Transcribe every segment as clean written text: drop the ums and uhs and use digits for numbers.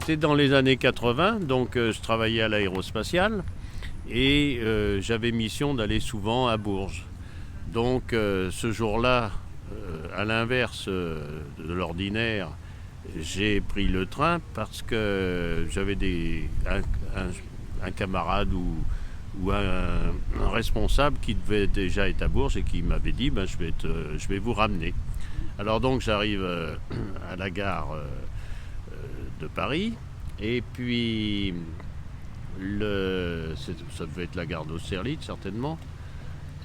C'était dans les années 80, donc je travaillais à l'aérospatiale et j'avais mission d'aller souvent à Bourges. Donc ce jour-là, à l'inverse de l'ordinaire, j'ai pris le train parce que j'avais un camarade ou un responsable qui devait déjà être à Bourges et qui m'avait dit ben, je vais vous ramener. Alors donc j'arrive à la gare de Paris et puis ça devait être la gare d'Austerlitz certainement.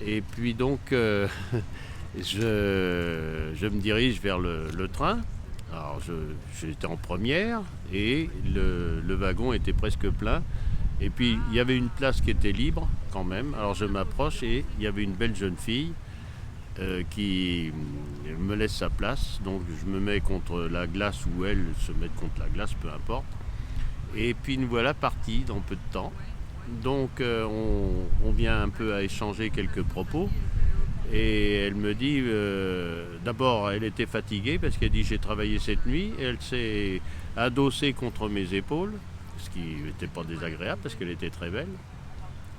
Et puis donc je me dirige vers le train. Alors j'étais en première et le wagon était presque plein. Et puis il y avait une place qui était libre quand même. Alors je m'approche et il y avait une belle jeune fille qui me laisse sa place. Donc je me mets contre la glace ou elle se met contre la glace, peu importe. Et puis nous voilà partis dans peu de temps. Donc on vient un peu à échanger quelques propos. Et elle me dit, d'abord elle était fatiguée parce qu'elle dit j'ai travaillé cette nuit. Et elle s'est adossée contre mes épaules, ce qui n'était pas désagréable parce qu'elle était très belle.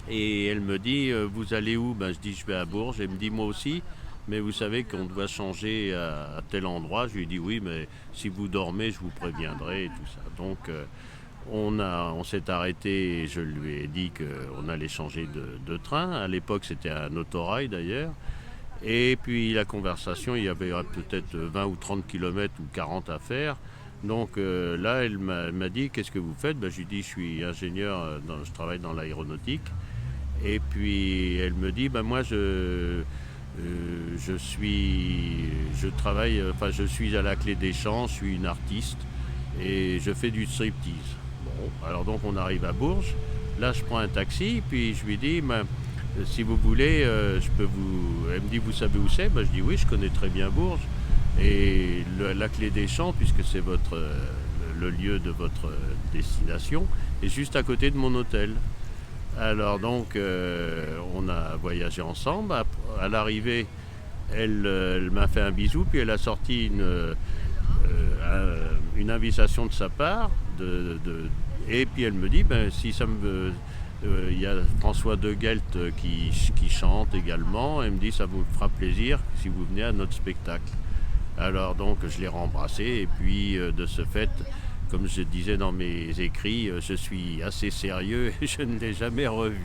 Et elle me dit, vous allez où? Ben, je dis, je vais à Bourges. Elle me dit, moi aussi, mais vous savez qu'on doit changer à tel endroit. Je lui ai dit, oui, mais si vous dormez, je vous préviendrai et tout ça. Donc on s'est arrêté et je lui ai dit qu'on allait changer de train. À l'époque, c'était un autorail d'ailleurs. Et puis la conversation, il y avait peut-être 20 ou 30 kilomètres ou 40 à faire. Donc là, elle m'a dit, qu'est-ce que vous faites? Ben, je lui ai dit, je suis ingénieur, je travaille dans l'aéronautique. Et puis elle me dit, ben, moi je suis à la Clé des Champs, je suis une artiste et je fais du striptease. Bon, alors donc on arrive à Bourges. Là, je prends un taxi, puis je lui dis, ben, si vous voulez, je peux vous. Elle me dit, vous savez où c'est? Ben, je dis, oui, je connais très bien Bourges. Et la Clé des Champs, puisque c'est le lieu de votre destination, est juste à côté de mon hôtel. Alors donc, on a voyagé ensemble. À l'arrivée, elle m'a fait un bisou, puis elle a sorti une invitation de sa part. Et puis elle me dit, ben, si ça me... Il y a François de Guelt qui chante également. Elle me dit, ça vous fera plaisir si vous venez à notre spectacle. Alors donc je l'ai rembrassé et puis de ce fait, comme je disais dans mes écrits, je suis assez sérieux et je ne l'ai jamais revu.